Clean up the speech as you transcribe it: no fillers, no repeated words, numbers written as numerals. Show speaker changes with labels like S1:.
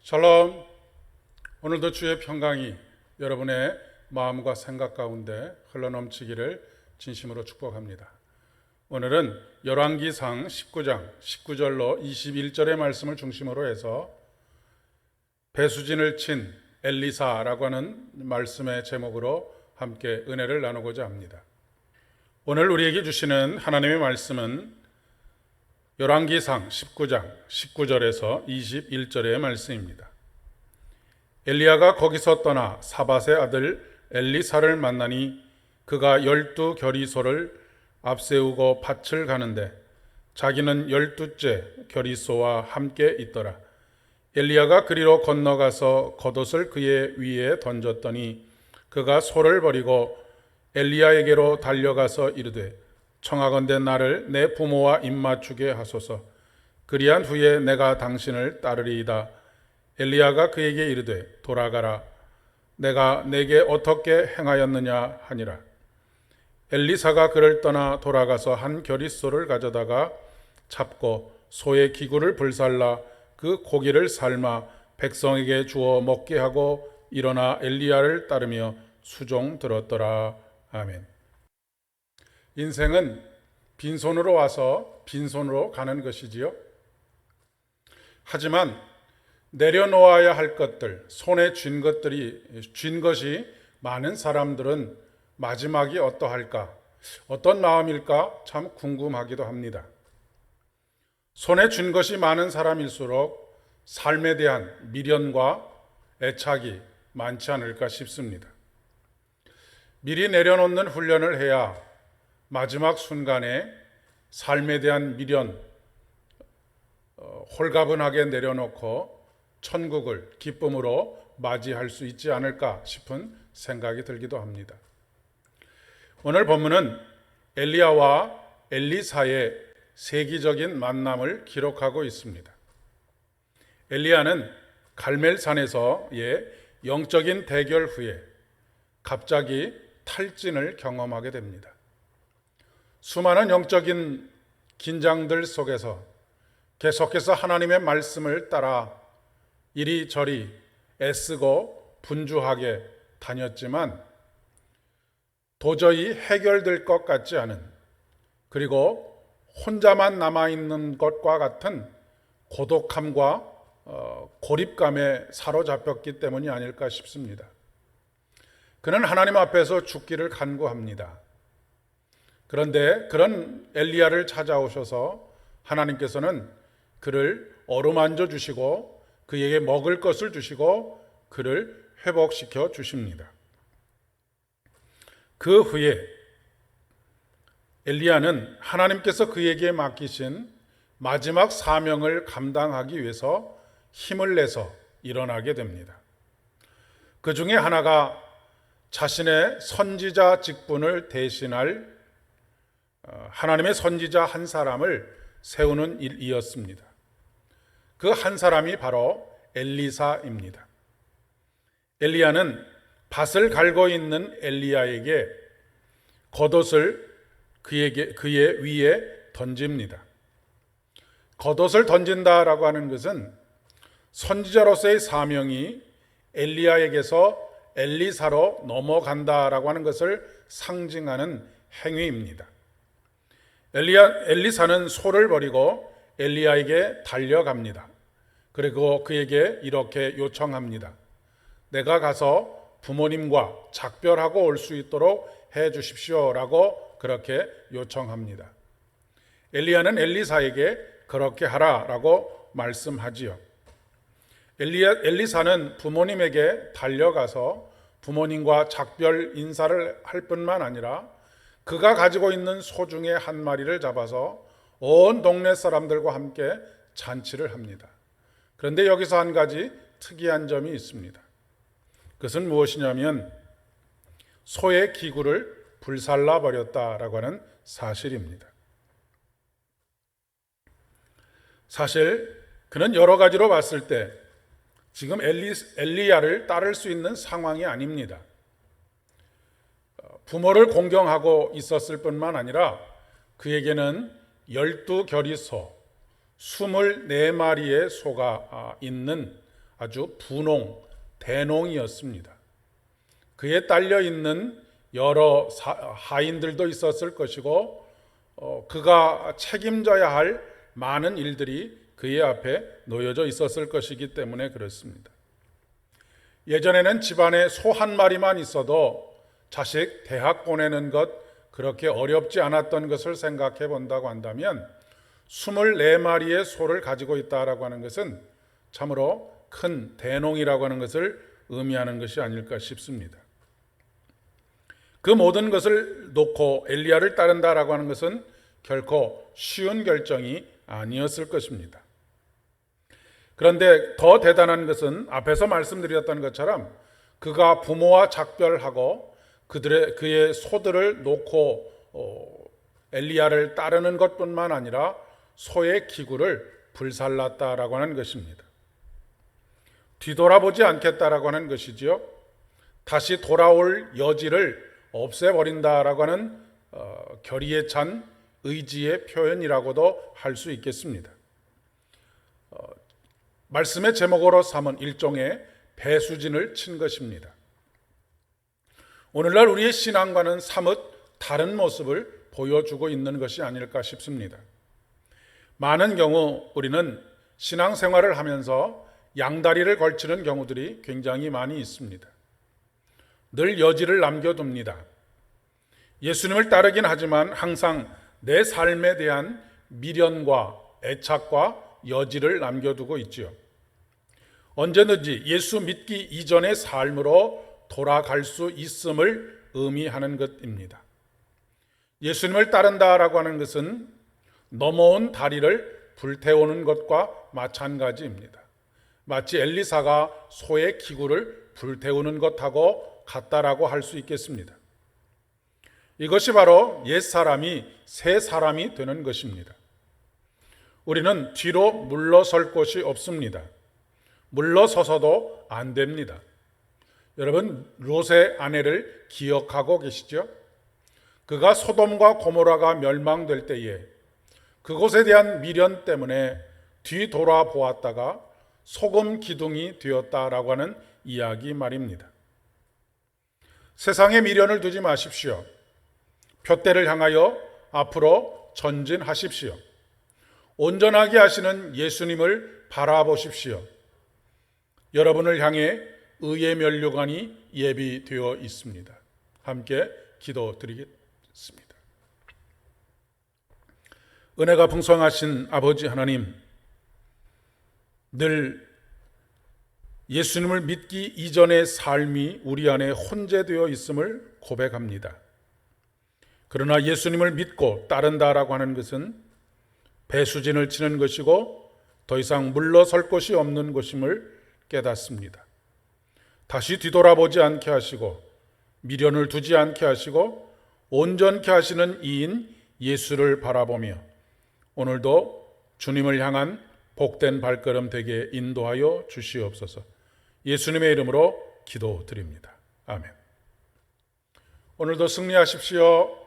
S1: 샬롬. 오늘도 주의 평강이 여러분의 마음과 생각 가운데 흘러넘치기를 진심으로 축복합니다. 오늘은 열왕기상 19장 19절로 21절의 말씀을 중심으로 해서 배수진을 친 엘리사라고 하는 말씀의 제목으로 함께 은혜를 나누고자 합니다. 오늘 우리에게 주시는 하나님의 말씀은 열왕기상 19장 19절에서 21절의 말씀입니다. 엘리야가 거기서 떠나 사밧의 아들 엘리사를 만나니 그가 12겨리소를 앞세우고 밭을 가는데 자기는 12째 겨리소와 함께 있더라. 엘리야가 그리로 건너가서 겉옷을 그의 위에 던졌더니 그가 소를 버리고 엘리야에게로 달려가서 이르되 청하건대 나를 내 부모와 입맞추게 하소서. 그리한 후에 내가 당신을 따르리이다. 엘리야가 그에게 이르되 돌아가라. 내가 내게 어떻게 행하였느냐 하니라. 엘리사가 그를 떠나 돌아가서 한 겨릿소를 가져다가 잡고 소의 기구를 불살라 그 고기를 삶아 백성에게 주어 먹게 하고 일어나 엘리야를 따르며 수종 들었더라. 아멘. 인생은 빈손으로 와서 빈손으로 가는 것이지요. 하지만 내려놓아야 할 것들, 손에 쥔 것이 많은 사람들은 마지막이 어떠할까, 어떤 마음일까 참 궁금하기도 합니다. 손에 쥔 것이 많은 사람일수록 삶에 대한 미련과 애착이 많지 않을까 싶습니다. 미리 내려놓는 훈련을 해야 마지막 순간에 삶에 대한 미련 홀가분하게 내려놓고 천국을 기쁨으로 맞이할 수 있지 않을까 싶은 생각이 들기도 합니다. 오늘 본문은 엘리야와 엘리사의 세기적인 만남을 기록하고 있습니다. 엘리야는 갈멜산에서의 영적인 대결 후에 갑자기 탈진을 경험하게 됩니다. 수많은 영적인 긴장들 속에서 계속해서 하나님의 말씀을 따라 이리저리 애쓰고 분주하게 다녔지만 도저히 해결될 것 같지 않은, 그리고 혼자만 남아있는 것과 같은 고독함과 고립감에 사로잡혔기 때문이 아닐까 싶습니다. 그는 하나님 앞에서 죽기를 간구합니다. 그런데 그런 엘리야를 찾아오셔서 하나님께서는 그를 어루만져 주시고 그에게 먹을 것을 주시고 그를 회복시켜 주십니다. 그 후에 엘리야는 하나님께서 그에게 맡기신 마지막 사명을 감당하기 위해서 힘을 내서 일어나게 됩니다. 그 중에 하나가 자신의 선지자 직분을 대신할 하나님의 선지자 한 사람을 세우는 일이었습니다. 그 한 사람이 바로 엘리사입니다. 엘리야는 밭을 갈고 있는 엘리야에게 겉옷을 그의 위에 던집니다. 겉옷을 던진다라고 하는 것은 선지자로서의 사명이 엘리야에게서 엘리사로 넘어간다라고 하는 것을 상징하는 행위입니다. 엘리사는 소를 버리고 엘리야에게 달려갑니다. 그리고 그에게 이렇게 요청합니다. 내가 가서 부모님과 작별하고 올 수 있도록 해 주십시오라고 그렇게 요청합니다. 엘리야는 엘리사에게 그렇게 하라라고 말씀하지요. 엘리사는 부모님에게 달려가서 부모님과 작별 인사를 할 뿐만 아니라 그가 가지고 있는 소 중에 한 마리를 잡아서 온 동네 사람들과 함께 잔치를 합니다. 그런데 여기서 한 가지 특이한 점이 있습니다. 그것은 무엇이냐면 소의 기구를 불살라 버렸다라고 하는 사실입니다. 사실 그는 여러 가지로 봤을 때 지금 엘리야를 따를 수 있는 상황이 아닙니다. 부모를 공경하고 있었을 뿐만 아니라 그에게는 12겨리소, 24마리의 소가 있는 아주 분홍, 대농이었습니다. 그에 딸려 있는 여러 하인들도 있었을 것이고 그가 책임져야 할 많은 일들이 그의 앞에 놓여져 있었을 것이기 때문에 그렇습니다. 예전에는 집안에 소 한 마리만 있어도 자식 대학 보내는 것 그렇게 어렵지 않았던 것을 생각해 본다고 한다면 24마리의 소를 가지고 있다라고 하는 것은 참으로 큰 대농이라고 하는 것을 의미하는 것이 아닐까 싶습니다. 그 모든 것을 놓고 엘리야를 따른다라고 하는 것은 결코 쉬운 결정이 아니었을 것입니다. 그런데 더 대단한 것은 앞에서 말씀드렸던 것처럼 그가 부모와 작별하고 그의 소들을 놓고 엘리야를 따르는 것뿐만 아니라 소의 기구를 불살랐다라고 하는 것입니다. 뒤돌아보지 않겠다라고 하는 것이지요. 다시 돌아올 여지를 없애버린다라고 하는 결의에 찬 의지의 표현이라고도 할 수 있겠습니다. 말씀의 제목으로 삼은 일종의 배수진을 친 것입니다. 오늘날 우리의 신앙과는 사뭇 다른 모습을 보여주고 있는 것이 아닐까 싶습니다. 많은 경우 우리는 신앙생활을 하면서 양다리를 걸치는 경우들이 굉장히 많이 있습니다. 늘 여지를 남겨둡니다. 예수님을 따르긴 하지만 항상 내 삶에 대한 미련과 애착과 여지를 남겨두고 있지요. 언제든지 예수 믿기 이전의 삶으로 돌아갈 수 있음을 의미하는 것입니다. 예수님을 따른다라고 하는 것은 넘어온 다리를 불태우는 것과 마찬가지입니다. 마치 엘리사가 소의 기구를 불태우는 것하고 같다라고 할 수 있겠습니다. 이것이 바로 옛사람이 새 사람이 되는 것입니다. 우리는 뒤로 물러설 곳이 없습니다. 물러서서도 안 됩니다. 여러분, 롯의 아내를 기억하고 계시죠? 그가 소돔과 고모라가 멸망될 때에 그곳에 대한 미련 때문에 뒤돌아보았다가 소금 기둥이 되었다라고 하는 이야기 말입니다. 세상에 미련을 두지 마십시오. 표대를 향하여 앞으로 전진하십시오. 온전하게 하시는 예수님을 바라보십시오. 여러분을 향해 의의 면류관이 예비되어 있습니다. 함께 기도드리겠습니다. 은혜가 풍성하신 아버지 하나님, 늘 예수님을 믿기 이전의 삶이 우리 안에 혼재되어 있음을 고백합니다. 그러나 예수님을 믿고 따른다라고 하는 것은 배수진을 치는 것이고 더 이상 물러설 곳이 없는 것임을 깨닫습니다. 다시 뒤돌아보지 않게 하시고 미련을 두지 않게 하시고 온전케 하시는 이인 예수를 바라보며 오늘도 주님을 향한 복된 발걸음 되게 인도하여 주시옵소서. 예수님의 이름으로 기도드립니다. 아멘. 오늘도 승리하십시오.